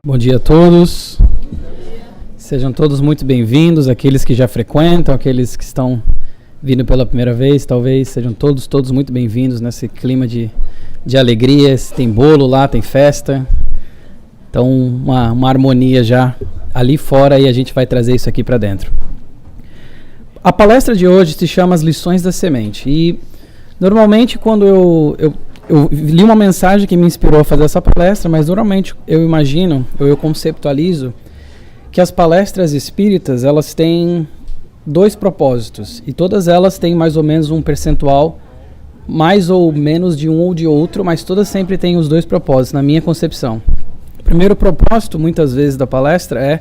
Bom dia a todos. Sejam todos muito bem-vindos, aqueles que já frequentam, aqueles que estão vindo pela primeira vez, talvez sejam todos muito bem-vindos nesse clima de alegria. Tem bolo lá, tem festa. Então, uma harmonia já ali fora e a gente vai trazer isso aqui para dentro. A palestra de hoje se chama As Lições da Semente. E, normalmente, quando eu li uma mensagem que me inspirou a fazer essa palestra, mas normalmente eu conceptualizo que as palestras espíritas, elas têm dois propósitos, e todas elas têm mais ou menos um percentual, mais ou menos de um ou de outro, mas todas sempre têm os dois propósitos, na minha concepção. O primeiro propósito, muitas vezes, da palestra é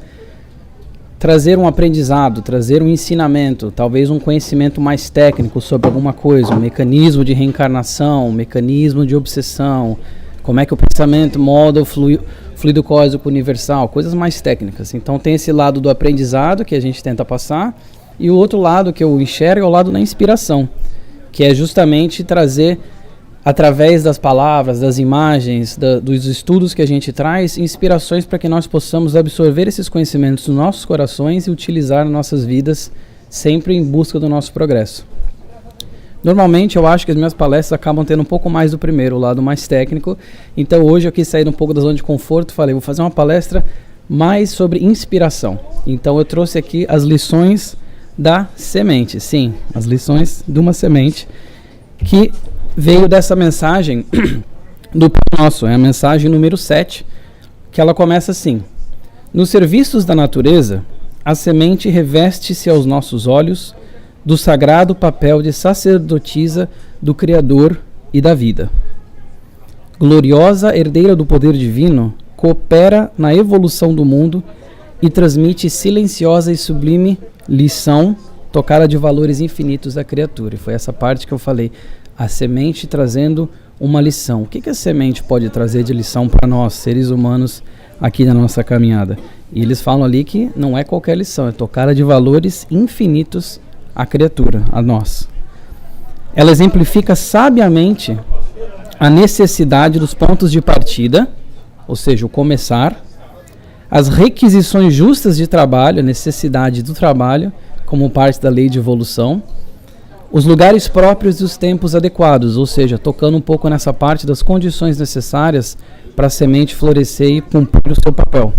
trazer um aprendizado, trazer um ensinamento, talvez um conhecimento mais técnico sobre alguma coisa, um mecanismo de reencarnação, um mecanismo de obsessão, como é que o pensamento molda o fluido cósmico universal, coisas mais técnicas. Então tem esse lado do aprendizado que a gente tenta passar, e o outro lado que eu enxergo é o lado da inspiração, que é justamente trazer, através das palavras, das imagens, dos estudos que a gente traz, inspirações para que nós possamos absorver esses conhecimentos nos nossos corações e utilizar nas nossas vidas, sempre em busca do nosso progresso. Normalmente eu acho que as minhas palestras acabam tendo um pouco mais do primeiro, o lado mais técnico. Então hoje eu quis sair um pouco da zona de conforto, falei, vou fazer uma palestra mais sobre inspiração. Então eu trouxe aqui as lições da semente. Sim, as lições de uma semente que veio dessa mensagem do Pai Nosso, é a mensagem número 7, que ela começa assim: nos serviços da natureza, a semente reveste-se aos nossos olhos do sagrado papel de sacerdotisa do Criador e da vida. Gloriosa herdeira do poder divino, coopera na evolução do mundo e transmite silenciosa e sublime lição tocada de valores infinitos da criatura. E foi essa parte que eu falei, a semente trazendo uma lição. O que a semente pode trazer de lição para nós, seres humanos, aqui na nossa caminhada? E eles falam ali que não é qualquer lição, é tocada de valores infinitos à criatura, a nós. Ela exemplifica sabiamente a necessidade dos pontos de partida, ou seja, o começar, as requisições justas de trabalho, a necessidade do trabalho, como parte da lei de evolução, os lugares próprios e os tempos adequados, ou seja, tocando um pouco nessa parte das condições necessárias para a semente florescer e cumprir o seu papel.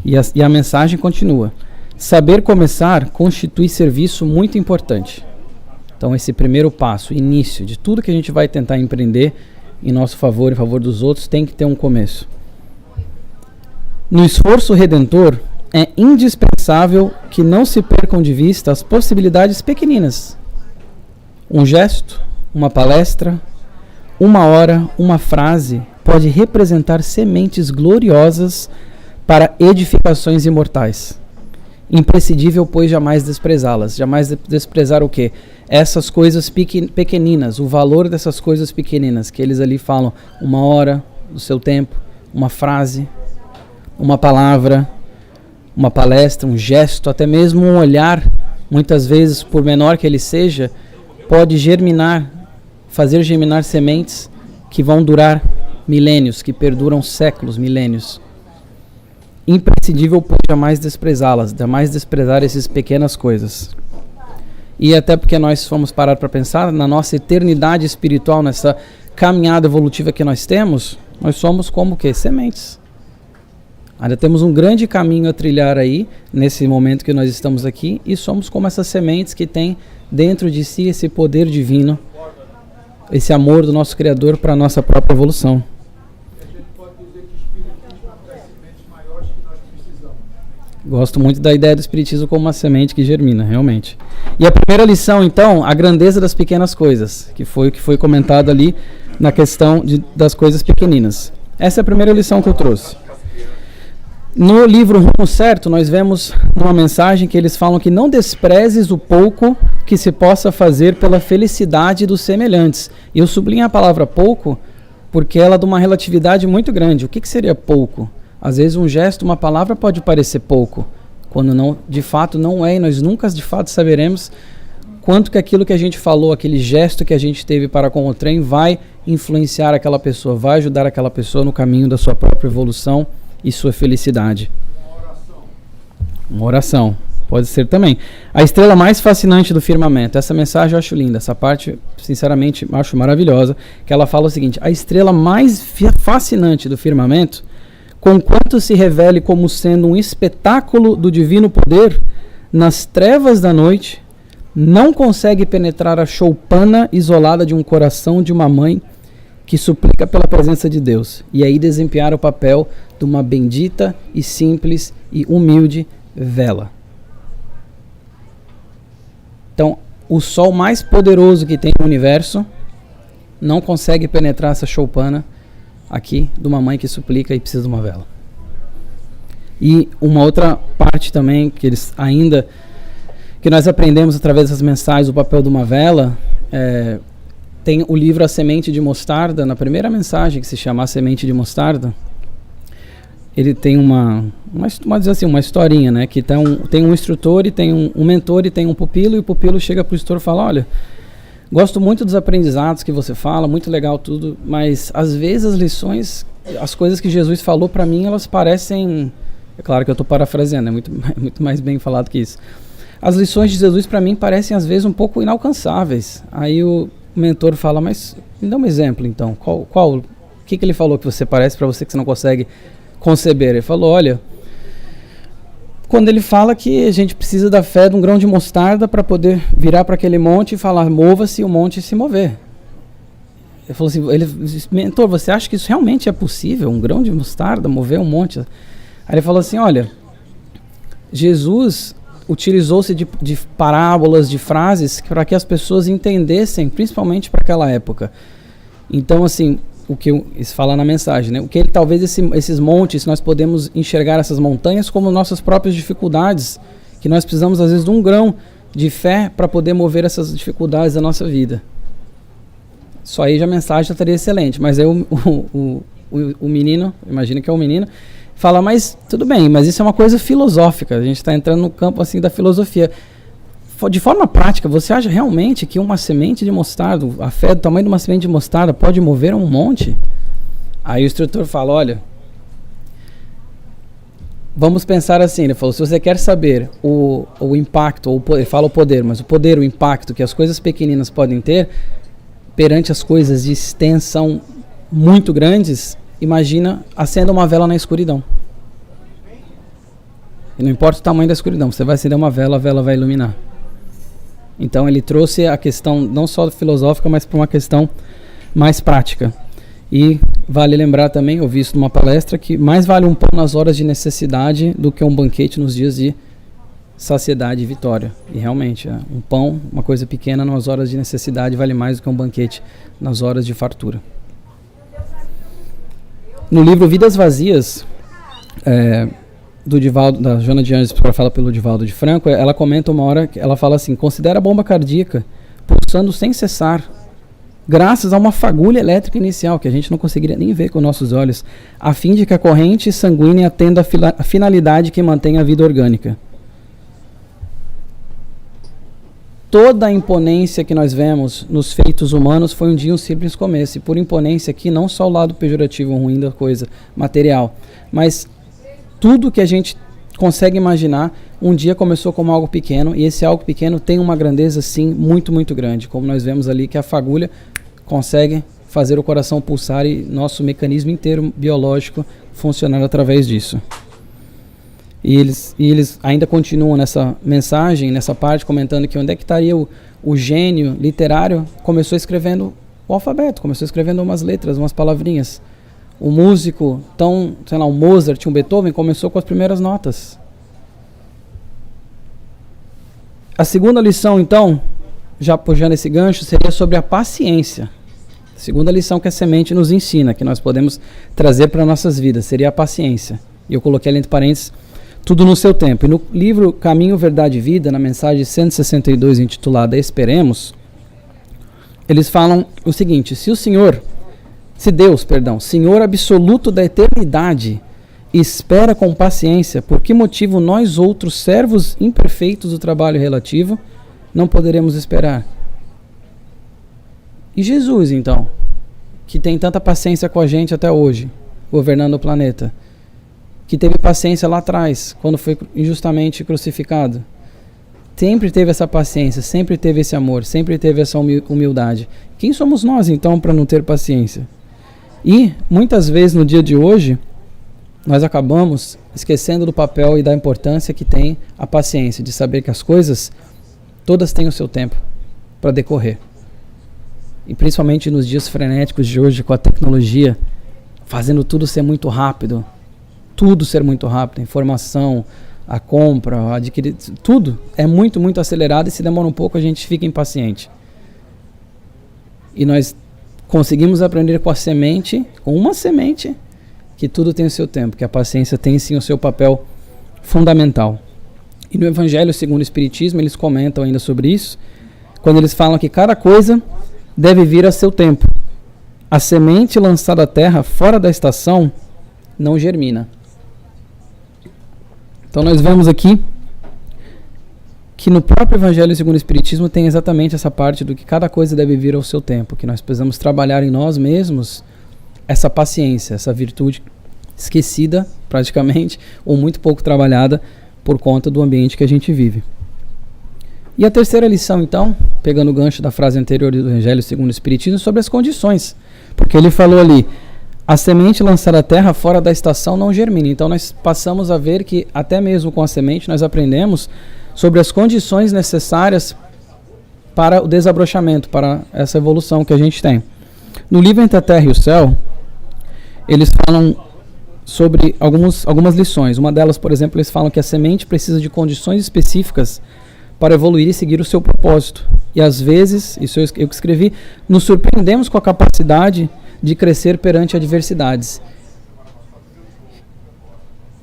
E a mensagem continua: saber começar constitui serviço muito importante. Então esse primeiro passo, início de tudo que a gente vai tentar empreender em nosso favor, em favor dos outros, tem que ter um começo. No esforço redentor, é indispensável que não se percam de vista as possibilidades pequeninas. Um gesto, uma palestra, uma hora, uma frase pode representar sementes gloriosas para edificações imortais. Imprescindível, pois, jamais desprezá-las. Jamais desprezar o quê? Essas coisas pequeninas, o valor dessas coisas pequeninas, que eles ali falam, uma hora do seu tempo, uma frase, uma palavra, uma palestra, um gesto, até mesmo um olhar, muitas vezes, por menor que ele seja, pode fazer germinar sementes que vão durar milênios, que perduram séculos, milênios. Imprescindível, pois, jamais desprezá-las, jamais desprezar essas pequenas coisas. E até porque nós fomos parar para pensar, na nossa eternidade espiritual, nessa caminhada evolutiva que nós temos, nós somos como o quê? Sementes. Ainda temos um grande caminho a trilhar aí, nesse momento que nós estamos aqui, e somos como essas sementes que têm dentro de si esse poder divino, esse amor do nosso Criador para a nossa própria evolução. Gosto muito da ideia do Espiritismo como uma semente que germina, realmente. E a primeira lição, então, a grandeza das pequenas coisas, que foi o que foi comentado ali na questão das coisas pequeninas. Essa é a primeira lição que eu trouxe. No livro Rumo Certo, nós vemos uma mensagem que eles falam que não desprezes o pouco que se possa fazer pela felicidade dos semelhantes. E eu sublinho a palavra pouco porque ela é de uma relatividade muito grande. O que seria pouco? Às vezes um gesto, uma palavra pode parecer pouco, quando não, de fato não é, e nós nunca de fato saberemos quanto que aquilo que a gente falou, aquele gesto que a gente teve para com o trem vai influenciar aquela pessoa, vai ajudar aquela pessoa no caminho da sua própria evolução e sua felicidade. Uma oração. Pode ser também. A estrela mais fascinante do firmamento. Essa mensagem eu acho linda. Essa parte, sinceramente, acho maravilhosa. Que ela fala o seguinte: a estrela mais fascinante do firmamento, conquanto se revele como sendo um espetáculo do divino poder, nas trevas da noite, não consegue penetrar a choupana isolada de um coração de uma mãe que suplica pela presença de Deus, e aí desempenhar o papel de uma bendita e simples e humilde vela. Então, o sol mais poderoso que tem no universo não consegue penetrar essa choupana aqui de uma mãe que suplica e precisa de uma vela. E uma outra parte também que nós aprendemos através dessas mensagens, o papel de uma vela, tem o livro A Semente de Mostarda, na primeira mensagem, que se chama A Semente de Mostarda. Ele tem uma historinha, né? Que tem um instrutor e tem um mentor e tem um pupilo, e o pupilo chega para o instrutor e fala: olha, gosto muito dos aprendizados que você fala, muito legal tudo, mas às vezes as lições, as coisas que Jesus falou para mim, elas parecem... É claro que eu estou parafraseando, é muito mais bem falado que isso. As lições de Jesus para mim parecem às vezes um pouco inalcançáveis. Aí o mentor fala: mas me dá um exemplo então. O que ele falou que você parece para você que você não consegue conceber? Ele falou: olha, quando ele fala que a gente precisa da fé de um grão de mostarda para poder virar para aquele monte e falar: mova-se, e o monte se mover. Ele falou assim: mentor, você acha que isso realmente é possível? Um grão de mostarda mover um monte? Aí ele falou assim: olha, Jesus utilizou-se de parábolas, de frases para que as pessoas entendessem, principalmente para aquela época. Então, assim, o que fala na mensagem, né? O que talvez esses montes, nós podemos enxergar essas montanhas como nossas próprias dificuldades, que nós precisamos às vezes de um grão de fé para poder mover essas dificuldades da nossa vida. Só aí já a mensagem já estaria excelente, mas aí o menino, imagina que é um menino, fala: mas tudo bem, mas isso é uma coisa filosófica, a gente está entrando no campo assim da filosofia. De forma prática, você acha realmente que uma semente de mostarda, a fé do tamanho de uma semente de mostarda, pode mover um monte? Aí o instrutor fala: olha, vamos pensar assim. Ele falou: se você quer saber o impacto, ele fala o poder, mas o impacto que as coisas pequeninas podem ter perante as coisas de extensão muito grandes, imagina, acenda uma vela na escuridão. E não importa o tamanho da escuridão, você vai acender uma vela, a vela vai iluminar. Então ele trouxe a questão não só filosófica, mas para uma questão mais prática. E vale lembrar também, eu vi isso numa palestra, que mais vale um pão nas horas de necessidade do que um banquete nos dias de saciedade e vitória. E realmente, um pão, uma coisa pequena nas horas de necessidade, vale mais do que um banquete nas horas de fartura. No livro Vidas Vazias, da Joana de Anjos, para falar pelo Divaldo de Franco, ela comenta uma hora, ela fala assim: considera a bomba cardíaca pulsando sem cessar, graças a uma fagulha elétrica inicial, que a gente não conseguiria nem ver com nossos olhos, a fim de que a corrente sanguínea atenda a finalidade que mantém a vida orgânica. Toda a imponência que nós vemos nos feitos humanos foi um dia um simples começo. E por imponência aqui, não só o lado pejorativo ruim da coisa material, mas tudo que a gente consegue imaginar, um dia começou como algo pequeno, e esse algo pequeno tem uma grandeza, sim, muito, muito grande. Como nós vemos ali que a fagulha consegue fazer o coração pulsar e nosso mecanismo inteiro biológico funcionar através disso. E eles ainda continuam nessa mensagem, nessa parte, comentando que onde é que estaria o gênio literário. Começou escrevendo o alfabeto, começou escrevendo umas letras, umas palavrinhas. O músico, um Mozart, um Beethoven, começou com as primeiras notas. A segunda lição, então, já puxando esse gancho, seria sobre a paciência. A segunda lição que a semente nos ensina, que nós podemos trazer para nossas vidas, seria a paciência. E eu coloquei ali entre parênteses, tudo no seu tempo. E no livro Caminho, Verdade e Vida, na mensagem 162, intitulada Esperemos, eles falam o seguinte: se Deus, Senhor absoluto da eternidade, espera com paciência, por que motivo nós outros, servos imperfeitos do trabalho relativo, não poderemos esperar? E Jesus, então, que tem tanta paciência com a gente até hoje, governando o planeta, que teve paciência lá atrás, quando foi injustamente crucificado. Sempre teve essa paciência, sempre teve esse amor, sempre teve essa humildade. Quem somos nós, então, para não ter paciência? E, muitas vezes, no dia de hoje, nós acabamos esquecendo do papel e da importância que tem a paciência, de saber que as coisas, todas têm o seu tempo para decorrer. E principalmente nos dias frenéticos de hoje, com a tecnologia, fazendo tudo ser muito rápido, a informação, a compra, a adquirir, tudo é muito, muito acelerado, e se demora um pouco a gente fica impaciente. E nós conseguimos aprender com uma semente, que tudo tem o seu tempo, que a paciência tem sim o seu papel fundamental. E no Evangelho segundo o Espiritismo eles comentam ainda sobre isso, quando eles falam que cada coisa deve vir a seu tempo. A semente lançada à terra fora da estação não germina. Então nós vemos aqui que no próprio Evangelho segundo o Espiritismo tem exatamente essa parte do que cada coisa deve vir ao seu tempo, que nós precisamos trabalhar em nós mesmos essa paciência, essa virtude esquecida praticamente, ou muito pouco trabalhada por conta do ambiente que a gente vive. E a terceira lição, então, pegando o gancho da frase anterior do Evangelho segundo o Espiritismo, sobre as condições, porque ele falou ali, a semente lançada à terra fora da estação não germina. Então nós passamos a ver que até mesmo com a semente nós aprendemos sobre as condições necessárias para o desabrochamento, para essa evolução que a gente tem. No livro Entre a Terra e o Céu, eles falam sobre algumas lições. Uma delas, por exemplo, eles falam que a semente precisa de condições específicas para evoluir e seguir o seu propósito. E às vezes, isso eu que escrevi, nos surpreendemos com a capacidade de crescer perante adversidades.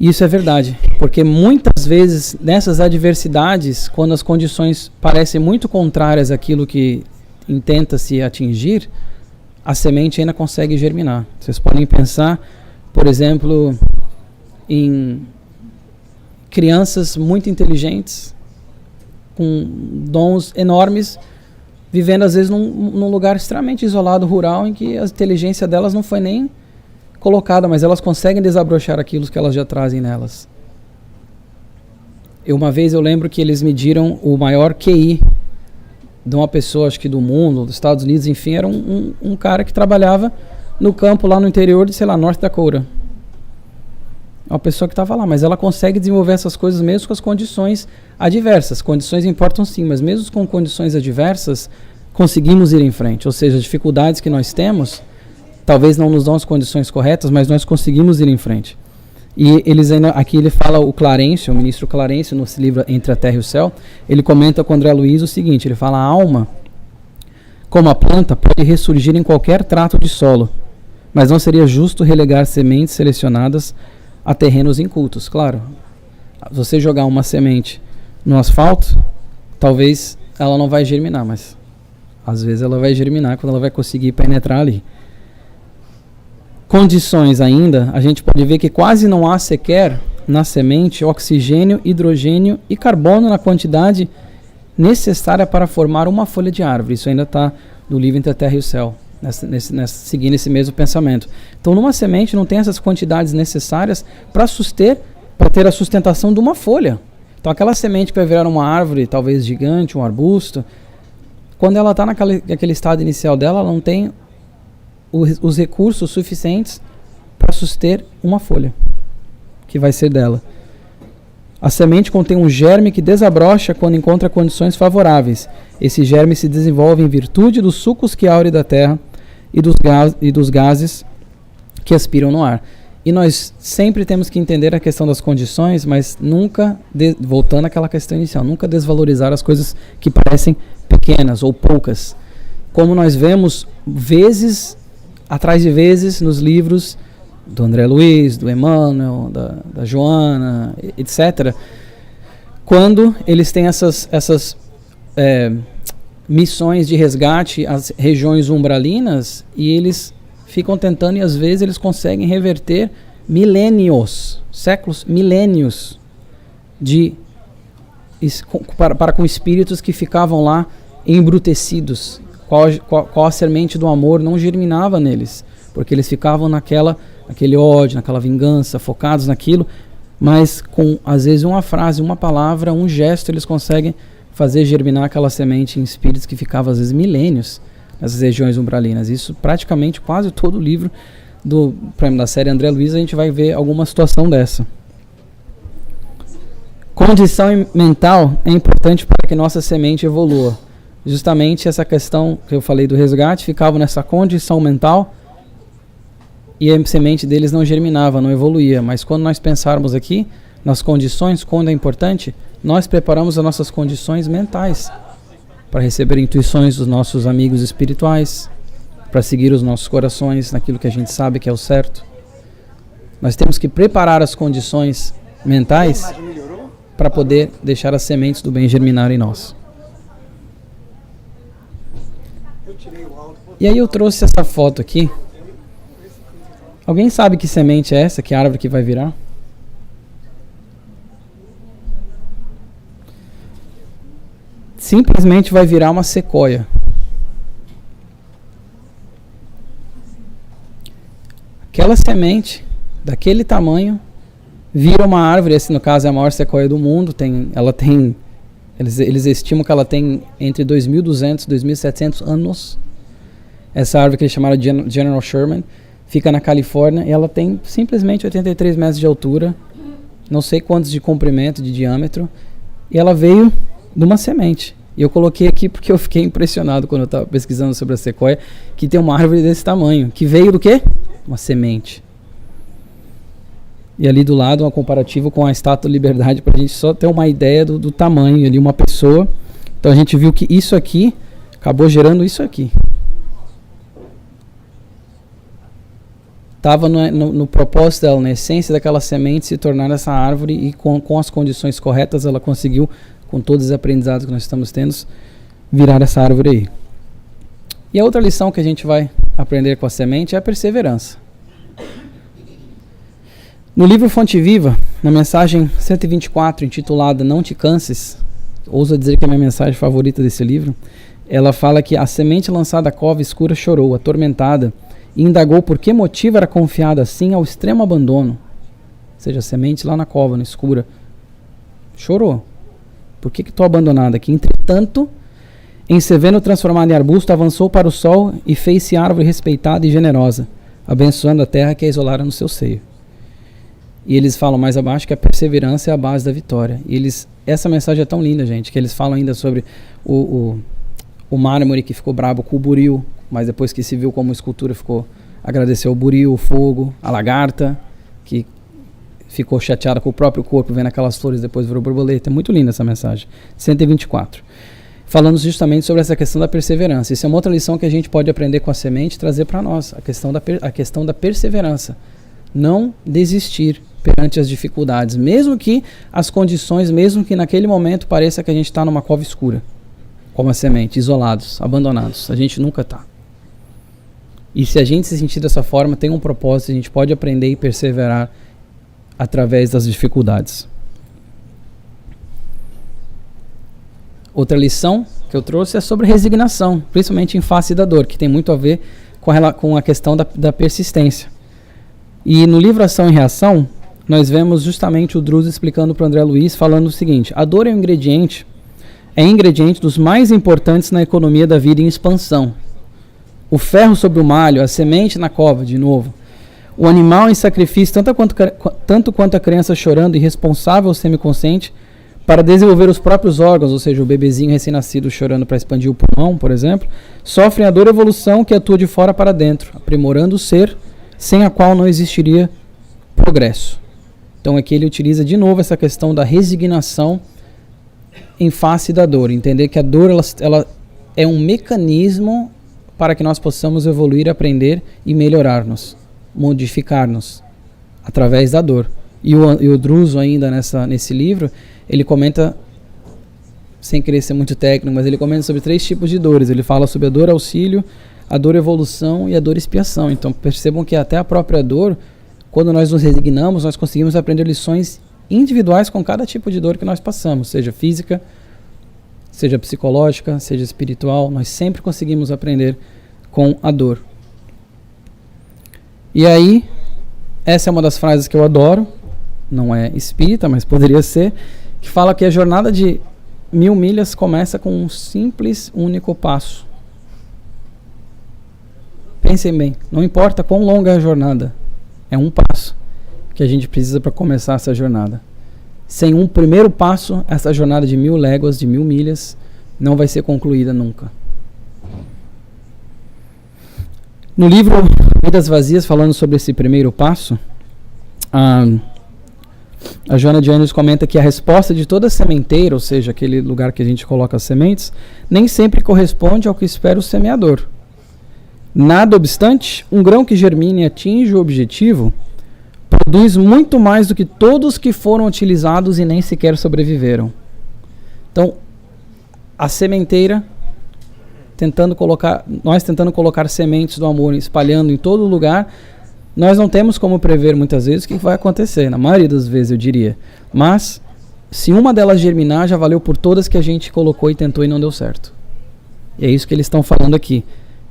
Isso é verdade, porque muitas vezes nessas adversidades, quando as condições parecem muito contrárias àquilo que intenta se atingir, a semente ainda consegue germinar. Vocês podem pensar, por exemplo, em crianças muito inteligentes, com dons enormes, vivendo às vezes num lugar extremamente isolado, rural, em que a inteligência delas não foi nem colocada, mas elas conseguem desabrochar aquilo que elas já trazem nelas. Uma vez eu lembro que eles mediram o maior QI de uma pessoa, acho que do mundo, dos Estados Unidos, enfim, era um cara que trabalhava no campo lá no interior de, sei lá, North Dakota. Uma pessoa que estava lá, mas ela consegue desenvolver essas coisas mesmo com as condições adversas. Condições importam sim, mas mesmo com condições adversas, conseguimos ir em frente. Ou seja, as dificuldades que nós temos, talvez não nos dão as condições corretas, mas nós conseguimos ir em frente. E eles ainda, aqui ele fala o Clarencio, o ministro Clarencio, no livro Entre a Terra e o Céu, ele comenta com André Luiz o seguinte, ele fala, a alma, como a planta, pode ressurgir em qualquer trato de solo, mas não seria justo relegar sementes selecionadas a terrenos incultos. Claro, você jogar uma semente no asfalto, talvez ela não vai germinar, mas às vezes ela vai germinar quando ela vai conseguir penetrar ali. Condições ainda, a gente pode ver que quase não há sequer na semente oxigênio, hidrogênio e carbono na quantidade necessária para formar uma folha de árvore. Isso ainda está no livro Entre a Terra e o Céu, seguindo esse mesmo pensamento. Então, numa semente não tem essas quantidades necessárias para ter a sustentação de uma folha. Então, aquela semente que vai virar uma árvore, talvez gigante, um arbusto, quando ela está naquele estado inicial dela, ela não tem os recursos suficientes para suster uma folha, que vai ser dela. A semente contém um germe que desabrocha quando encontra condições favoráveis. Esse germe se desenvolve em virtude dos sucos que aurem da terra e dos gases que aspiram no ar. E nós sempre temos que entender a questão das condições, mas nunca, voltando àquela questão inicial, nunca desvalorizar as coisas que parecem pequenas ou poucas. Como nós vemos vezes atrás de vezes nos livros do André Luiz, do Emmanuel, da Joana, etc., quando eles têm essas missões de resgate às regiões umbralinas, e eles ficam tentando, e às vezes eles conseguem reverter milênios para com espíritos que ficavam lá embrutecidos, qual a semente do amor não germinava neles, porque eles ficavam naquele ódio, naquela vingança, focados naquilo, mas com, às vezes, uma frase, uma palavra, um gesto, eles conseguem fazer germinar aquela semente em espíritos que ficavam, às vezes, milênios nessas regiões umbralinas. Isso praticamente quase todo o livro da série André Luiz, a gente vai ver alguma situação dessa. Condição mental é importante para que nossa semente evolua. Justamente essa questão que eu falei do resgate, ficava nessa condição mental e a semente deles não germinava, não evoluía. Mas quando nós pensarmos aqui nas condições, quando é importante, nós preparamos as nossas condições mentais para receber intuições dos nossos amigos espirituais, para seguir os nossos corações naquilo que a gente sabe que é o certo. Nós temos que preparar as condições mentais para poder deixar as sementes do bem germinar em nós. E aí eu trouxe essa foto aqui. Alguém sabe que semente é essa? Que árvore que vai virar? Simplesmente vai virar uma sequoia. Aquela semente, daquele tamanho, vira uma árvore. Esse, no caso, é a maior sequoia do mundo. Eles estimam que ela tem entre 2.200 e 2.700 anos. Essa árvore que eles chamaram de General Sherman fica na Califórnia e ela tem simplesmente 83 metros de altura, não sei quantos de comprimento, de diâmetro, e ela veio de uma semente. E eu coloquei aqui porque eu fiquei impressionado quando eu estava pesquisando sobre a sequoia, que tem uma árvore desse tamanho, que veio do quê? Uma semente. E ali do lado, um comparativo com a Estátua da Liberdade, para a gente só ter uma ideia do tamanho ali, uma pessoa. Então a gente viu que isso aqui acabou gerando isso aqui. Estava no propósito dela, na essência daquela semente, se tornar essa árvore, e com as condições corretas ela conseguiu, com todos os aprendizados que nós estamos tendo, virar essa árvore aí. E a outra lição que a gente vai aprender com a semente é a perseverança. No livro Fonte Viva, na mensagem 124, intitulada Não Te Canses, ouso dizer que é a minha mensagem favorita desse livro, ela fala que a semente lançada à cova escura chorou, atormentada, e indagou por que motivo era confiada assim ao extremo abandono. Ou seja, a semente lá na cova, na escura, chorou. Por que estou abandonada aqui? Entretanto, em se vendo transformada em arbusto, avançou para o sol e fez-se árvore respeitada e generosa, abençoando a terra que a isolara no seu seio. E eles falam mais abaixo que a perseverança é a base da vitória. E essa mensagem é tão linda, gente, que eles falam ainda sobre o mármore que ficou brabo com o buril, mas depois que se viu como escultura, agradeceu o buril, o fogo, a lagarta, que ficou chateada com o próprio corpo, vendo aquelas flores, depois virou borboleta. É muito linda essa mensagem. 124. Falando justamente sobre essa questão da perseverança. Isso é uma outra lição que a gente pode aprender com a semente e trazer para nós. A questão da perseverança. Não desistir perante as dificuldades. Mesmo que as condições, mesmo que naquele momento pareça que a gente está numa cova escura. Como a semente, isolados, abandonados. A gente nunca está. E se a gente se sentir dessa forma, tem um propósito, a gente pode aprender e perseverar através das dificuldades. Outra lição que eu trouxe é sobre resignação, principalmente em face da dor, que tem muito a ver com a questão da persistência. E no livro Ação e Reação, nós vemos justamente o Druso explicando para o André Luiz, falando o seguinte: a dor é ingrediente dos mais importantes na economia da vida em expansão. O ferro sobre o malho, a semente na cova, de novo. O animal em sacrifício, tanto quanto a criança chorando, irresponsável ou semiconsciente, para desenvolver os próprios órgãos, ou seja, o bebezinho recém-nascido chorando para expandir o pulmão, por exemplo, sofrem a dor evolução que atua de fora para dentro, aprimorando o ser, sem a qual não existiria progresso. Então aqui ele utiliza de novo essa questão da resignação em face da dor. Entender que a dor ela é um mecanismo para que nós possamos evoluir, aprender e melhorar-nos, modificar-nos através da dor. E o Druso ainda nesse livro, ele comenta, sem querer ser muito técnico, mas ele comenta sobre 3 tipos de dores. Ele fala sobre a dor auxílio, a dor evolução e a dor expiação. Então percebam que até a própria dor, quando nós nos resignamos, nós conseguimos aprender lições individuais com cada tipo de dor que nós passamos, seja física, seja psicológica, seja espiritual. Nós sempre conseguimos aprender com a dor. E aí, essa é uma das frases que eu adoro, não é espírita, mas poderia ser, que fala que a jornada de 1000 milhas começa com um simples, único passo. Pensem bem, não importa quão longa é a jornada, é um passo que a gente precisa para começar essa jornada. Sem um primeiro passo, essa jornada de 1000 léguas, de 1000 milhas, não vai ser concluída nunca. No livro Vidas Vazias, falando sobre esse primeiro passo, a Joana de Ângeles comenta que a resposta de toda sementeira, ou seja, aquele lugar que a gente coloca as sementes, nem sempre corresponde ao que espera o semeador. Nada obstante, um grão que germina e atinge o objetivo produz muito mais do que todos que foram utilizados e nem sequer sobreviveram. Então, a sementeira nós tentando colocar sementes do amor, espalhando em todo lugar, nós não temos como prever muitas vezes o que vai acontecer, na maioria das vezes eu diria. Mas, se uma delas germinar, já valeu por todas que a gente colocou e tentou e não deu certo. E é isso que eles estão falando aqui,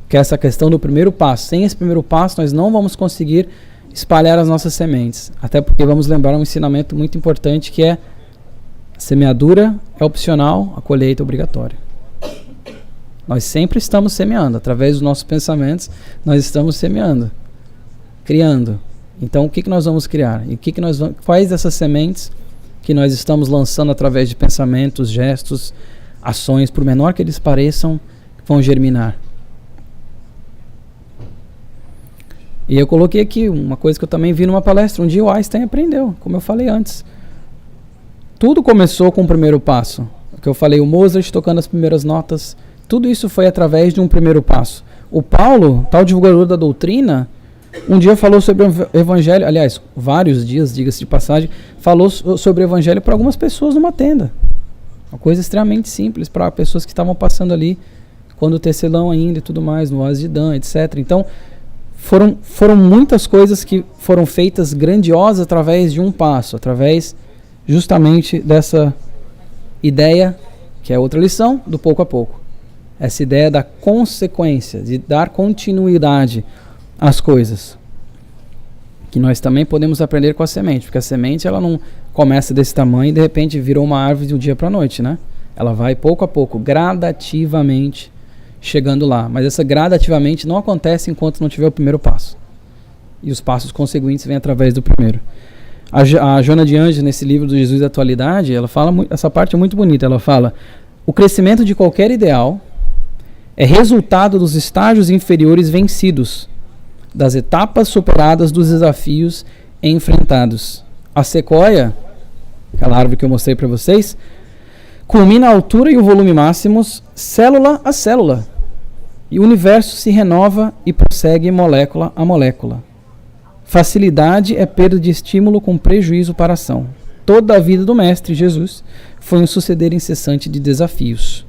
que é essa questão do primeiro passo. Sem esse primeiro passo, nós não vamos conseguir espalhar as nossas sementes. Até porque vamos lembrar um ensinamento muito importante que é: a semeadura é opcional, a colheita é obrigatória. Nós sempre estamos semeando, através dos nossos pensamentos, nós estamos semeando, criando. Então, o que nós vamos criar? E quais dessas sementes que nós estamos lançando através de pensamentos, gestos, ações, por menor que eles pareçam, vão germinar? E eu coloquei aqui uma coisa que eu também vi numa palestra. Um dia o Einstein aprendeu, como eu falei antes. Tudo começou com o primeiro passo. O que eu falei, o Mozart tocando as primeiras notas, tudo isso foi através de um primeiro passo. O Paulo, tal divulgador da doutrina, um dia falou sobre o evangelho, aliás, vários dias, diga-se de passagem, falou sobre o evangelho para algumas pessoas numa tenda. Uma coisa extremamente simples para pessoas que estavam passando ali, quando o tecelão ainda e tudo mais, no Oásis de Dan, etc. Então, foram muitas coisas que foram feitas grandiosas através de um passo, através justamente dessa ideia, que é outra lição, do pouco a pouco. Essa ideia da consequência, de dar continuidade às coisas. Que nós também podemos aprender com a semente, porque a semente ela não começa desse tamanho e de repente virou uma árvore de um dia para a noite, né? Ela vai pouco a pouco, gradativamente chegando lá. Mas essa gradativamente não acontece enquanto não tiver o primeiro passo. E os passos consequentes vêm através do primeiro. A Joana de Ângeles, nesse livro do Jesus da Atualidade, ela fala, essa parte é muito bonita, ela fala: o crescimento de qualquer ideal é resultado dos estágios inferiores vencidos, das etapas superadas, dos desafios enfrentados. A sequoia, aquela árvore que eu mostrei para vocês, culmina a altura e o volume máximos, célula a célula. E o universo se renova e prossegue molécula a molécula. Facilidade é perda de estímulo com prejuízo para a ação. Toda a vida do Mestre Jesus foi um suceder incessante de desafios.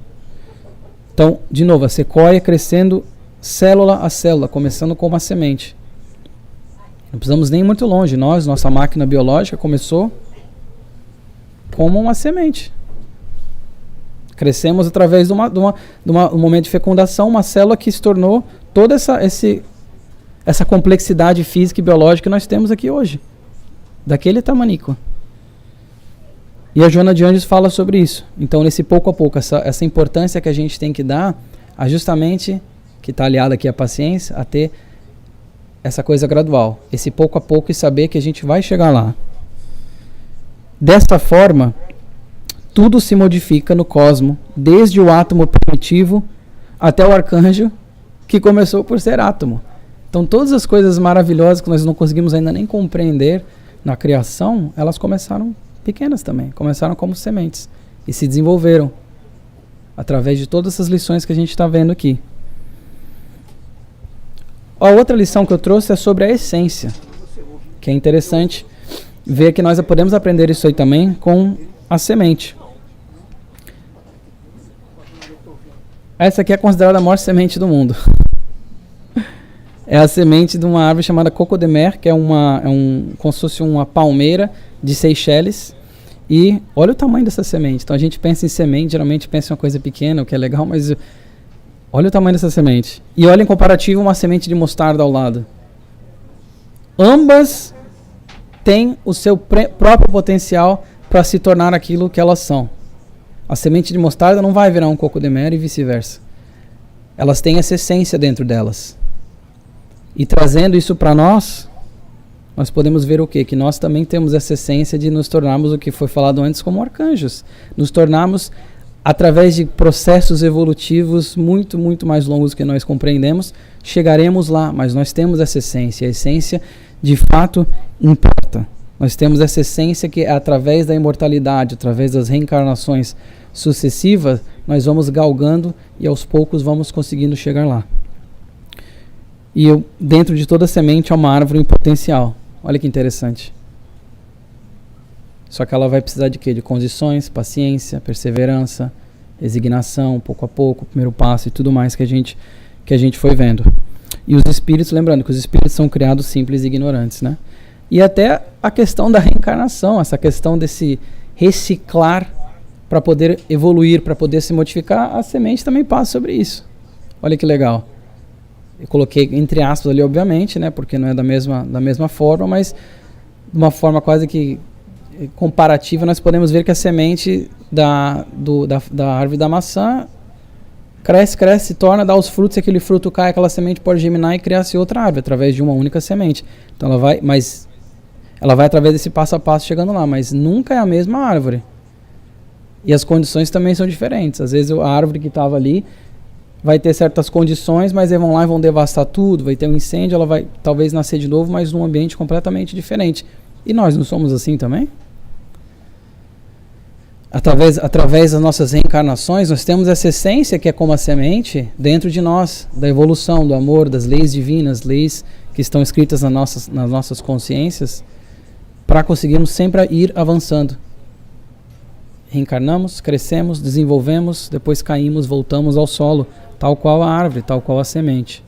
Então, de novo, a sequoia crescendo célula a célula, começando com uma semente. Não precisamos nem ir muito longe. Nossa máquina biológica começou como uma semente. Crescemos através de um momento de fecundação, uma célula que se tornou toda essa complexidade física e biológica que nós temos aqui hoje. Daquele tamanico. E a Joana de Ângeles fala sobre isso. Então, nesse pouco a pouco, essa importância que a gente tem que dar a justamente, que está aliada aqui à paciência, a ter essa coisa gradual. Esse pouco a pouco e saber que a gente vai chegar lá. Desta forma, tudo se modifica no cosmos, desde o átomo primitivo até o arcanjo, que começou por ser átomo. Então, todas as coisas maravilhosas que nós não conseguimos ainda nem compreender na criação, elas começaram pequenas também, começaram como sementes e se desenvolveram através de todas essas lições que a gente está vendo aqui. A outra lição que eu trouxe é sobre a essência, que é interessante ver que nós podemos aprender isso aí também com a semente. Essa aqui é considerada a maior semente do mundo. É a semente de uma árvore chamada Coco de Mer, que é como se fosse uma palmeira de Seychelles. E olha o tamanho dessa semente. Então a gente pensa em semente, geralmente pensa em uma coisa pequena, o que é legal, mas olha o tamanho dessa semente. E olha em comparativo uma semente de mostarda ao lado. Ambas têm o seu próprio potencial para se tornar aquilo que elas são. A semente de mostarda não vai virar um coco de mel e vice-versa. Elas têm essa essência dentro delas. E trazendo isso para nós podemos ver o quê? Que nós também temos essa essência de nos tornarmos o que foi falado antes como arcanjos. Nos tornarmos, através de processos evolutivos muito, muito mais longos que nós compreendemos, chegaremos lá, mas nós temos essa essência. A essência, de fato, importa. Nós temos essa essência que, através da imortalidade, através das reencarnações sucessivas, nós vamos galgando e aos poucos vamos conseguindo chegar lá. E dentro de toda semente há uma árvore em potencial. Olha que interessante. Só que ela vai precisar de quê? De condições, paciência, perseverança, resignação, pouco a pouco, primeiro passo e tudo mais que a gente foi vendo. E os espíritos, lembrando que os espíritos são criados simples e ignorantes, né? E até a questão da reencarnação, essa questão desse reciclar para poder evoluir, para poder se modificar, a semente também passa sobre isso. Olha que legal. Eu coloquei entre aspas ali, obviamente, né? Porque não é da mesma forma, mas de uma forma quase que comparativa, nós podemos ver que a semente da árvore da maçã cresce, se torna, dá os frutos, e aquele fruto cai, aquela semente pode germinar e criar-se outra árvore, através de uma única semente. Então ela vai através desse passo a passo chegando lá, mas nunca é a mesma árvore. E as condições também são diferentes. Às vezes a árvore que estava ali vai ter certas condições, mas eles vão lá e vão devastar tudo, vai ter um incêndio, ela vai talvez nascer de novo, mas num ambiente completamente diferente. E nós não somos assim também? Através das nossas reencarnações, nós temos essa essência que é como a semente dentro de nós, da evolução, do amor, das leis divinas, leis que estão escritas nas nossas consciências, para conseguirmos sempre ir avançando. Reencarnamos, crescemos, desenvolvemos, depois caímos, voltamos ao solo, tal qual a árvore, tal qual a semente.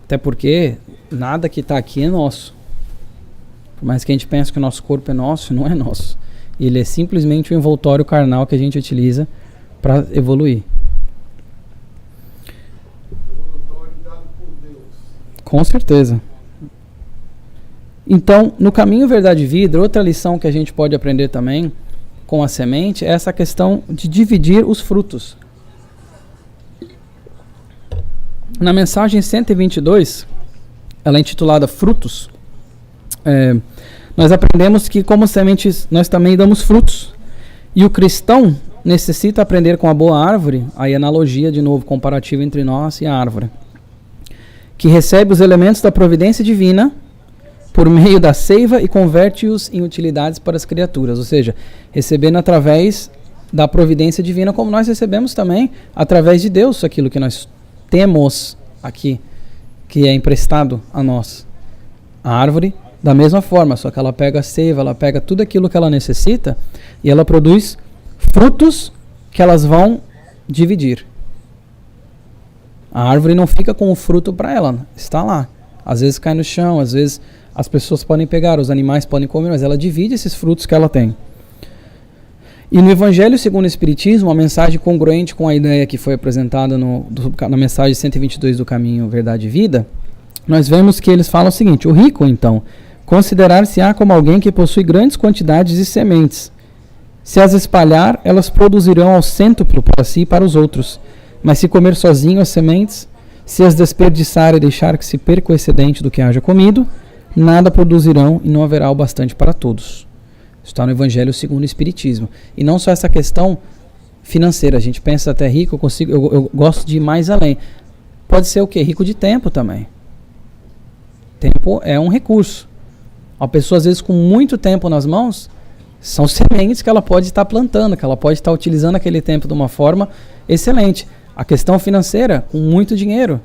Até porque nada que está aqui é nosso. Por mais que a gente pense que o nosso corpo é nosso, não é nosso. Ele é simplesmente o envoltório carnal que a gente utiliza para evoluir. Envoltório dado por Deus. Com certeza. Então, no caminho verdade e vida, outra lição que a gente pode aprender também com a semente é essa questão de dividir os frutos. Na mensagem 122, ela é intitulada Frutos, nós aprendemos que como sementes nós também damos frutos. E o cristão necessita aprender com a boa árvore, aí analogia de novo, comparativa entre nós e a árvore, que recebe os elementos da providência divina por meio da seiva e converte-os em utilidades para as criaturas. Ou seja, recebendo através da providência divina, como nós recebemos também através de Deus aquilo que nós temos aqui, que é emprestado a nós. A árvore, da mesma forma, só que ela pega a seiva, ela pega tudo aquilo que ela necessita e ela produz frutos que elas vão dividir. A árvore não fica com o fruto para ela, está lá. Às vezes cai no chão, às vezes as pessoas podem pegar, os animais podem comer, mas ela divide esses frutos que ela tem. E no Evangelho segundo o Espiritismo, uma mensagem congruente com a ideia que foi apresentada na mensagem 122 do Caminho Verdade e Vida, nós vemos que eles falam o seguinte: o rico, então, considerar-se-á como alguém que possui grandes quantidades de sementes. Se as espalhar, elas produzirão ao cêntuplo para si e para os outros. Mas se comer sozinho as sementes, se as desperdiçar e deixar que se perca o excedente do que haja comido, nada produzirão e não haverá o bastante para todos. Está no Evangelho segundo o Espiritismo. E não só essa questão financeira. A gente pensa até rico, eu gosto de ir mais além. Pode ser o quê? Rico de tempo também. Tempo é um recurso. A pessoa, às vezes, com muito tempo nas mãos, são sementes que ela pode estar plantando, que ela pode estar utilizando aquele tempo de uma forma excelente. A questão financeira, com muito dinheiro,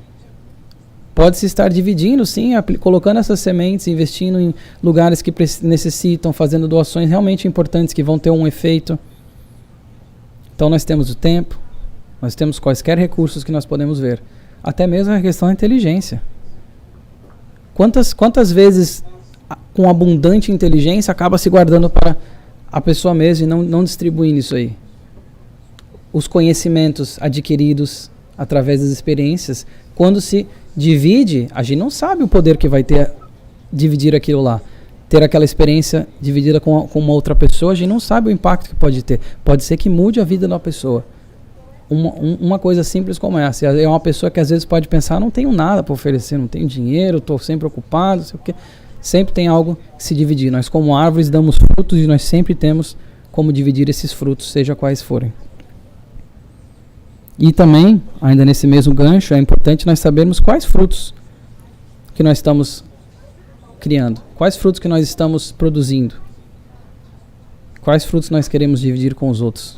pode-se estar dividindo, sim, colocando essas sementes, investindo em lugares que necessitam, fazendo doações realmente importantes que vão ter um efeito. Então nós temos o tempo, nós temos quaisquer recursos que nós podemos ver. Até mesmo a questão da inteligência. Quantas vezes com abundante inteligência acaba se guardando para a pessoa mesma e não distribuindo isso aí? Os conhecimentos adquiridos através das experiências, quando se divide, a gente não sabe o poder que vai ter dividir aquilo lá. ter aquela experiência dividida com uma outra pessoa, a gente não sabe o impacto que pode ter. Pode ser que mude a vida da pessoa. Uma coisa simples como essa. É uma pessoa que às vezes pode pensar, não tenho nada para oferecer, não tenho dinheiro, estou sempre ocupado, não sei o quê. Sempre tem algo que se dividir. Nós, como árvores, damos frutos e nós sempre temos como dividir esses frutos, seja quais forem. E também, ainda nesse mesmo gancho, é importante nós sabermos quais frutos que nós estamos criando, quais frutos que nós estamos produzindo, quais frutos nós queremos dividir com os outros.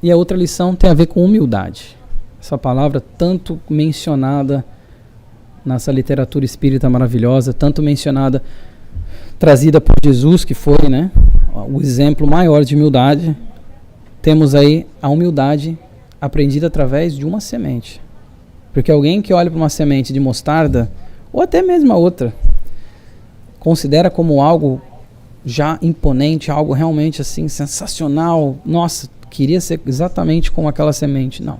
E a outra lição tem a ver com humildade. Essa palavra tanto mencionada nessa literatura espírita maravilhosa, tanto mencionada, trazida por Jesus, que foi, né, o exemplo maior de humildade. Temos aí a humildade aprendida através de uma semente. Porque alguém que olha para uma semente de mostarda, ou até mesmo a outra, considera como algo já imponente, algo realmente assim sensacional. Nossa, queria ser exatamente como aquela semente. Não.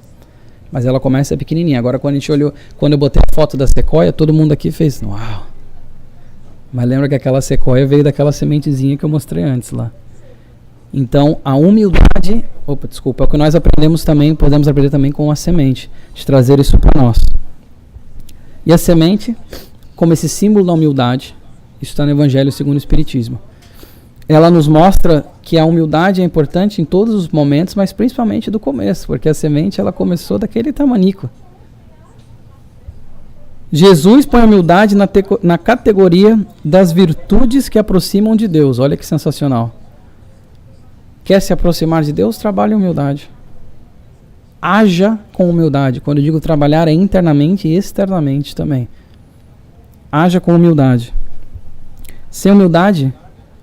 Mas ela começa pequenininha. Agora quando a gente olhou, quando eu botei a foto da sequoia, todo mundo aqui fez, uau. Mas lembra que aquela sequoia veio daquela sementezinha que eu mostrei antes lá. Então, a humildade, é o que nós aprendemos também, podemos aprender também com a semente, de trazer isso para nós. E a semente, como esse símbolo da humildade, isso está no Evangelho segundo o Espiritismo. Ela nos mostra que a humildade é importante em todos os momentos, mas principalmente do começo, porque a semente ela começou daquele tamanico. Jesus põe a humildade na categoria das virtudes que aproximam de Deus. Olha que sensacional. Quer se aproximar de Deus? Trabalhe em humildade. Haja com humildade. Quando eu digo trabalhar, é internamente e externamente também. Haja com humildade. Sem humildade,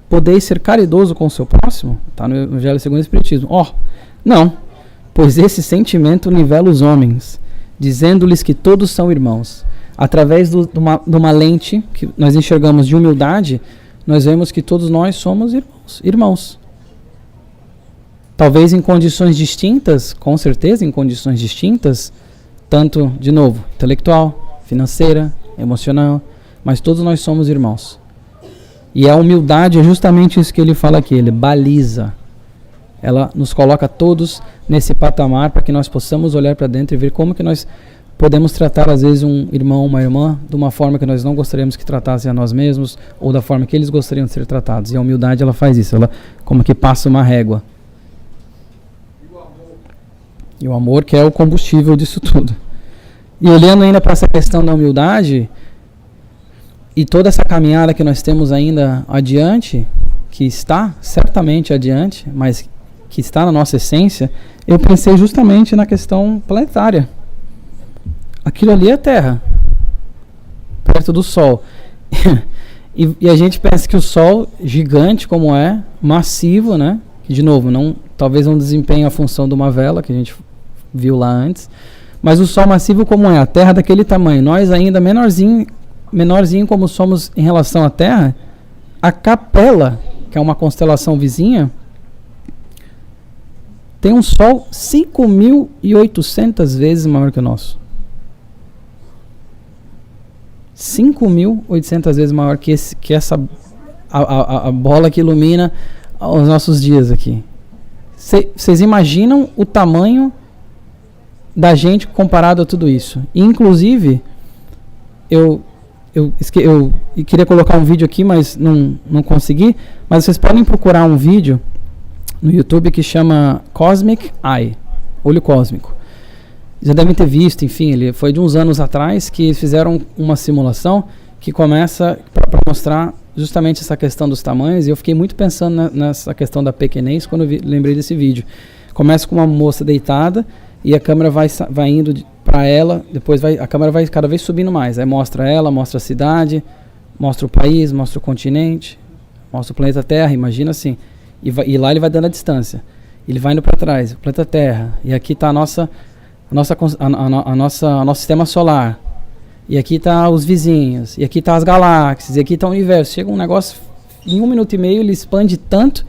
podeis ser caridoso com o seu próximo? Está no Evangelho segundo o Espiritismo. Não. Pois esse sentimento nivela os homens, dizendo-lhes que todos são irmãos. Através de uma lente que nós enxergamos de humildade, nós vemos que todos nós somos irmãos. Talvez em condições distintas, com certeza em condições distintas, tanto, de novo, intelectual, financeira, emocional, mas todos nós somos irmãos. E a humildade é justamente isso que ele fala aqui, ele baliza. Ela nos coloca todos nesse patamar para que nós possamos olhar para dentro e ver como que nós podemos tratar às vezes um irmão, uma irmã, de uma forma que nós não gostaríamos que tratassem a nós mesmos, ou da forma que eles gostariam de ser tratados. E a humildade ela faz isso, ela como que passa uma régua. E o amor que é o combustível disso tudo. E olhando ainda para essa questão da humildade, e toda essa caminhada que nós temos ainda adiante, que está certamente adiante, mas que está na nossa essência, eu pensei justamente na questão planetária. Aquilo ali é a Terra, perto do Sol. E a gente pensa que o Sol, gigante como é, massivo, né? Que de novo, talvez não desempenhe a função de uma vela, que a gente viu lá antes, mas o Sol massivo como é, a Terra daquele tamanho, nós ainda menorzinho como somos em relação à Terra, a Capela, que é uma constelação vizinha, tem um Sol 5.800 vezes maior que o nosso. 5.800 vezes maior que a bola que ilumina os nossos dias aqui. Vocês imaginam o tamanho da gente comparado a tudo isso? E, inclusive, eu queria colocar um vídeo aqui, mas não consegui. Mas vocês podem procurar um vídeo no YouTube que chama Cosmic Eye, Olho Cósmico. Já devem ter visto, enfim, ele foi de uns anos atrás que eles fizeram uma simulação que começa para mostrar justamente essa questão dos tamanhos, e eu fiquei muito pensando nessa questão da pequenez quando eu lembrei desse vídeo. Começa com uma moça deitada e a câmera vai indo para ela, depois a câmera vai cada vez subindo mais, aí mostra ela, mostra a cidade, mostra o país, mostra o continente, mostra o planeta Terra, imagina assim, e lá ele vai dando a distância, ele vai indo para trás, o planeta Terra, e aqui está nosso sistema solar, e aqui tá os vizinhos, e aqui tá as galáxias, e aqui tá o universo. Chega um negócio, em 1 minuto e meio ele expande tanto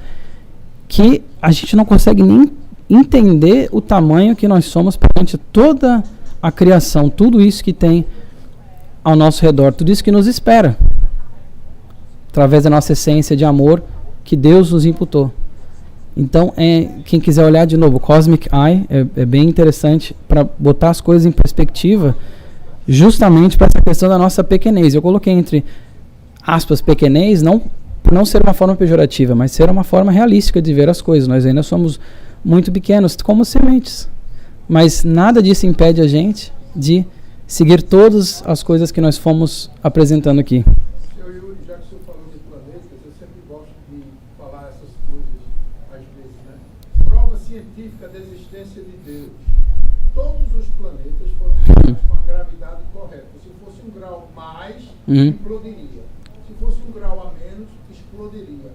que a gente não consegue nem entender o tamanho que nós somos perante toda a criação, tudo isso que tem ao nosso redor, tudo isso que nos espera. através da nossa essência de amor que Deus nos imputou. Então, quem quiser olhar de novo, Cosmic Eye é bem interessante para botar as coisas em perspectiva, justamente para essa questão da nossa pequenez. Eu coloquei entre aspas pequenez, não por não ser uma forma pejorativa, mas ser uma forma realística de ver as coisas. Nós ainda somos muito pequenos, como sementes. Mas nada disso impede a gente de seguir todas as coisas que nós fomos apresentando aqui. Senhor Yuri, já que o senhor falou de planetas, eu sempre gosto de falar essas coisas às vezes, né? Prova científica da existência de Deus. Todos os planetas foram criados com a gravidade correta. Se fosse um grau mais, implodiria. Se fosse um grau a menos, explodiria.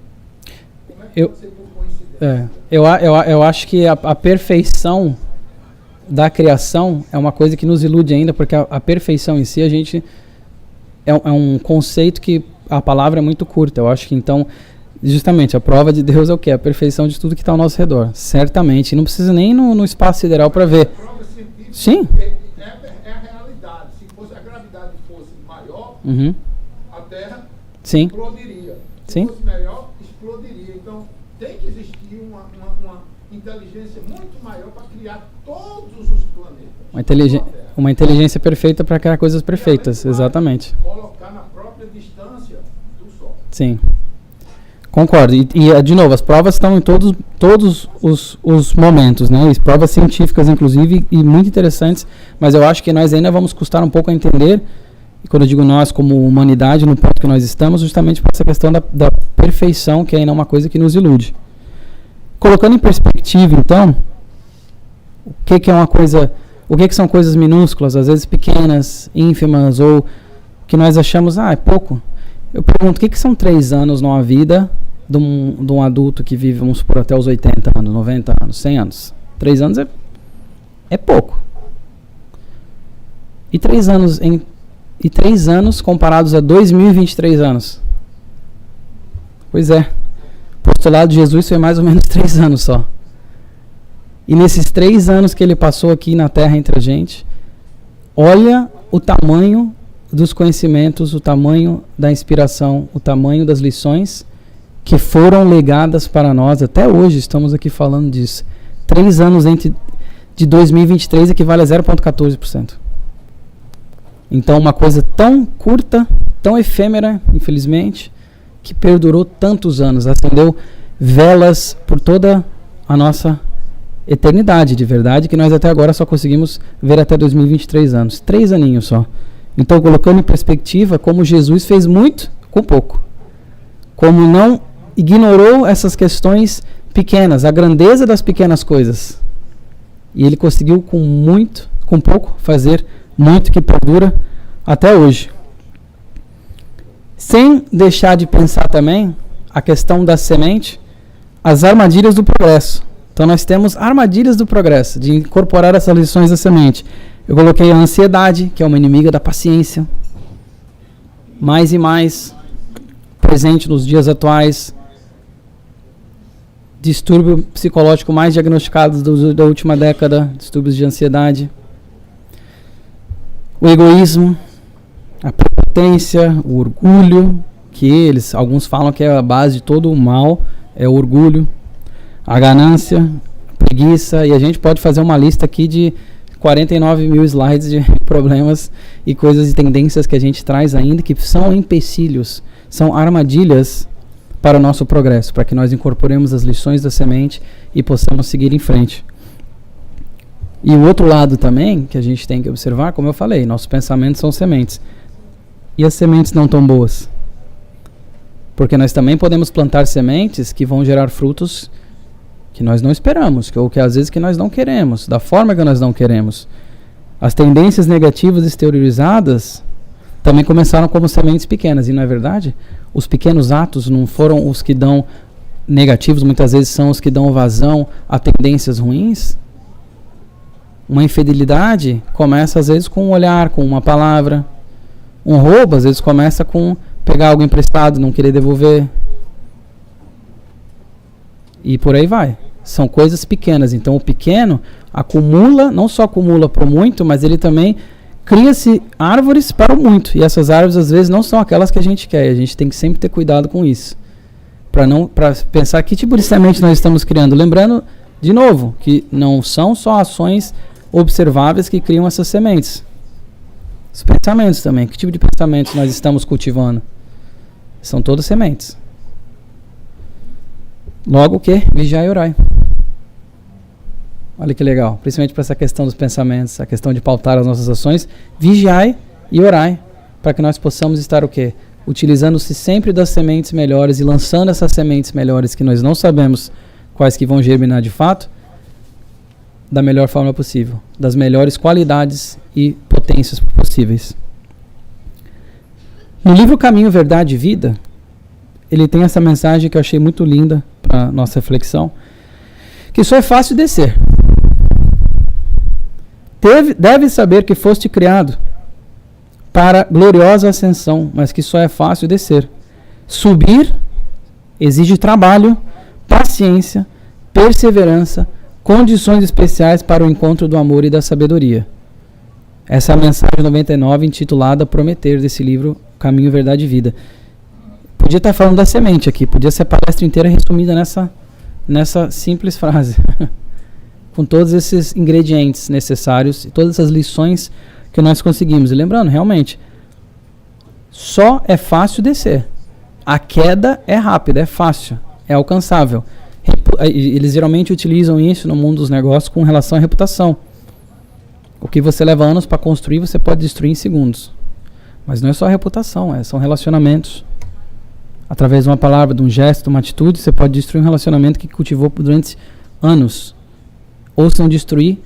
Como é que pode ser por coincidência? Eu acho que a perfeição da criação é uma coisa que nos ilude ainda, porque a perfeição em si, a gente é um conceito que a palavra é muito curta. Eu acho que então, justamente, a prova de Deus é o quê? A perfeição de tudo que está ao nosso redor. Certamente, não precisa nem no espaço sideral para ver. A prova científica Sim. É a realidade. Se a gravidade fosse maior, a Terra Sim. explodiria. Se Sim. fosse melhor, explodiria. Então, tem que existir uma inteligência muito maior para criar todos os planetas. Uma inteligência perfeita para criar coisas perfeitas, exatamente. Colocar na própria distância do Sol. Sim. Concordo. E de novo, as provas estão em todos os momentos, né? E provas científicas, inclusive, e muito interessantes, mas eu acho que nós ainda vamos custar um pouco a entender, e quando eu digo nós como humanidade, no ponto que nós estamos, justamente por essa questão da perfeição, que ainda é uma coisa que nos ilude. Colocando em perspectiva, então, o que é uma coisa, o que são coisas minúsculas, às vezes pequenas, ínfimas, ou que nós achamos, é pouco. Eu pergunto, o que são 3 anos numa vida de um adulto que vive, vamos supor, até os 80 anos, 90 anos, 100 anos? 3 anos é pouco. E 3 anos comparados a 2023 anos? Pois é. O postulado de Jesus foi mais ou menos 3 anos só. E nesses 3 anos que ele passou aqui na Terra entre a gente, olha o tamanho dos conhecimentos, o tamanho da inspiração, o tamanho das lições que foram legadas para nós. Até hoje estamos aqui falando disso. 3 anos de 2023 equivale a 0,14%. Então uma coisa tão curta, tão efêmera, infelizmente, que perdurou tantos anos, acendeu velas por toda a nossa eternidade, de verdade, que nós até agora só conseguimos ver até 2023 anos. 3 aninhos só. Então, colocando em perspectiva, como Jesus fez muito com pouco. Como não ignorou essas questões pequenas, a grandeza das pequenas coisas. E ele conseguiu com pouco, fazer muito que perdura até hoje. Sem deixar de pensar também a questão da semente, as armadilhas do progresso. Então nós temos armadilhas do progresso, de incorporar essas lições da semente. Eu coloquei a ansiedade, que é uma inimiga da paciência, mais e mais presente nos dias atuais. Distúrbio psicológico mais diagnosticado da última década, distúrbios de ansiedade. O egoísmo, a prepotência, o orgulho, que alguns falam que é a base de todo o mal, é o orgulho, a ganância, a preguiça, e a gente pode fazer uma lista aqui de 49 mil slides de problemas e coisas e tendências que a gente traz ainda, que são empecilhos, são armadilhas para o nosso progresso, para que nós incorporemos as lições da semente e possamos seguir em frente. E o outro lado também, que a gente tem que observar, como eu falei, nossos pensamentos são sementes. E as sementes não tão boas? Porque nós também podemos plantar sementes que vão gerar frutos que nós não esperamos, ou que às vezes que nós não queremos, da forma que nós não queremos. As tendências negativas exteriorizadas também começaram como sementes pequenas, e não é verdade? Os pequenos atos não foram os que dão negativos, muitas vezes são os que dão vazão a tendências ruins. Uma infidelidade começa às vezes com um olhar, com uma palavra. Um roubo às vezes começa com pegar algo emprestado, não querer devolver. E por aí vai. São coisas pequenas. Então o pequeno acumula, não só acumula por muito, mas ele também cria-se árvores para o muito. E essas árvores, às vezes, não são aquelas que a gente quer. A gente tem que sempre ter cuidado com isso. Para pensar que tipo de semente nós estamos criando. Lembrando, de novo, que não são só ações observáveis que criam essas sementes. Os pensamentos também. Que tipo de pensamentos nós estamos cultivando? São todas sementes. Logo o que? Vigiai e orai. Olha que legal. Principalmente para essa questão dos pensamentos, a questão de pautar as nossas ações. Vigiai e orai. Para que nós possamos estar o quê? Utilizando-se sempre das sementes melhores e lançando essas sementes melhores que nós não sabemos quais que vão germinar de fato, da melhor forma possível. Das melhores qualidades e potências possíveis. No livro Caminho, Verdade e Vida, ele tem essa mensagem que eu achei muito linda para nossa reflexão, que só é fácil descer. Deve saber que foste criado para gloriosa ascensão, mas que só é fácil descer. Subir exige trabalho, paciência, perseverança, condições especiais para o encontro do amor e da sabedoria. Essa é a mensagem 99, intitulada Prometer, desse livro Caminho, Verdade e Vida. Podia estar falando da semente aqui, podia ser a palestra inteira resumida nessa simples frase. Com todos esses ingredientes necessários e todas essas lições que nós conseguimos. E lembrando, realmente, só é fácil descer. A queda é rápida, é fácil, é alcançável. Eles geralmente utilizam isso no mundo dos negócios com relação à reputação. O que você leva anos para construir, você pode destruir em segundos. Mas não é só a reputação, são relacionamentos. Através de uma palavra, de um gesto, de uma atitude, você pode destruir um relacionamento que cultivou durante anos. Ou se não destruir,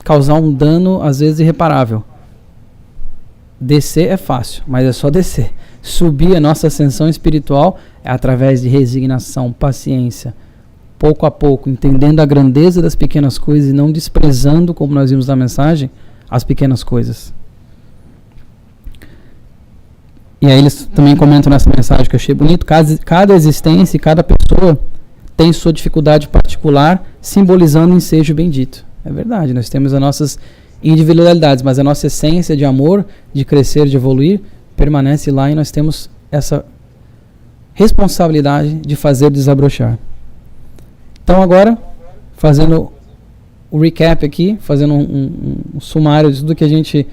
causar um dano, às vezes, irreparável. Descer é fácil, mas é só descer. Subir a nossa ascensão espiritual é através de resignação, paciência, pouco a pouco, entendendo a grandeza das pequenas coisas e não desprezando, como nós vimos na mensagem, as pequenas coisas. E aí eles também comentam nessa mensagem que eu achei bonito, cada existência e cada pessoa tem sua dificuldade particular, simbolizando o ensejo bendito. É verdade, nós temos as nossas individualidades, mas a nossa essência de amor, de crescer, de evoluir, permanece lá e nós temos essa responsabilidade de fazer desabrochar. Então agora, fazendo o recap aqui, fazendo um sumário de tudo que a gente,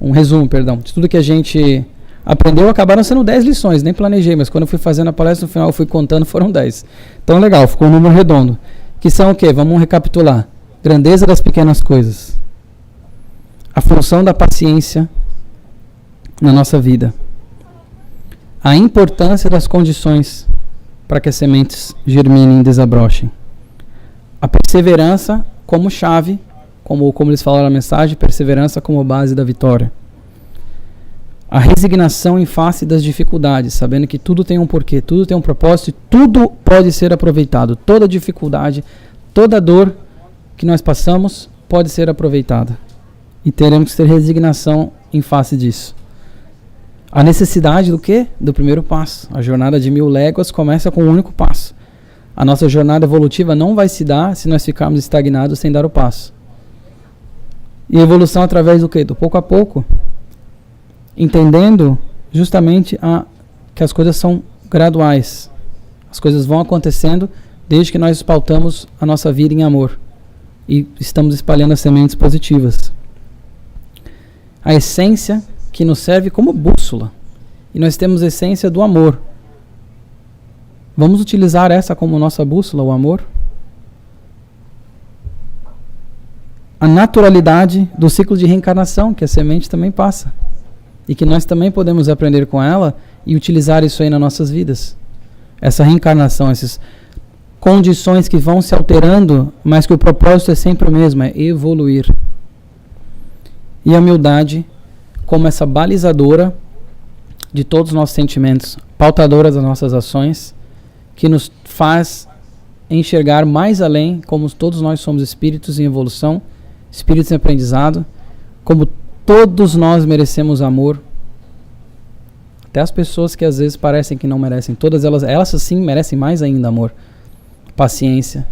um resumo, perdão, de tudo que a gente aprendeu, acabaram sendo 10 lições, nem planejei, mas quando eu fui fazendo a palestra, no final eu fui contando, foram 10. Então legal, ficou um número redondo. Que são o quê? Vamos recapitular. Grandeza das pequenas coisas. A função da paciência na nossa vida. A importância das condições para que as sementes germinem e desabrochem. A perseverança como chave, como eles falaram na mensagem, perseverança como base da vitória. A resignação em face das dificuldades, sabendo que tudo tem um porquê, tudo tem um propósito e tudo pode ser aproveitado. Toda dificuldade, toda dor que nós passamos pode ser aproveitada. E teremos que ter resignação em face disso. A necessidade do quê? Do primeiro passo. A jornada de 1000 léguas começa com um único passo. A nossa jornada evolutiva não vai se dar se nós ficarmos estagnados sem dar o passo. E evolução através do quê? Do pouco a pouco. Entendendo justamente que as coisas são graduais. As coisas vão acontecendo desde que nós pautamos a nossa vida em amor. E estamos espalhando as sementes positivas. A essência que nos serve como bússola. E nós temos a essência do amor. Vamos utilizar essa como nossa bússola, o amor? A naturalidade do ciclo de reencarnação, que a semente também passa. E que nós também podemos aprender com ela e utilizar isso aí nas nossas vidas. Essa reencarnação, essas condições que vão se alterando, mas que o propósito é sempre o mesmo, é evoluir. E a humildade como essa balizadora de todos os nossos sentimentos, pautadora das nossas ações, que nos faz enxergar mais além, como todos nós somos espíritos em evolução, espíritos em aprendizado, como todos nós merecemos amor. Até as pessoas que às vezes parecem que não merecem, todas elas sim merecem mais ainda amor, paciência,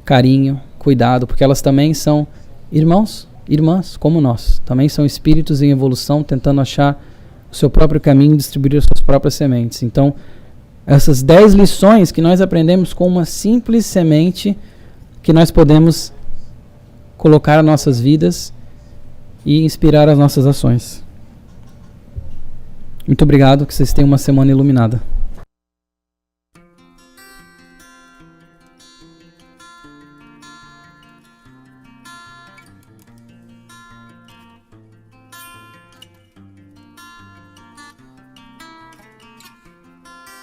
carinho, cuidado, porque elas também são irmãos irmãs como nós. Também são espíritos em evolução, tentando achar o seu próprio caminho e distribuir as suas próprias sementes. Então, essas 10 lições que nós aprendemos com uma simples semente que nós podemos colocar nas nossas vidas e inspirar as nossas ações. Muito obrigado, que vocês tenham uma semana iluminada.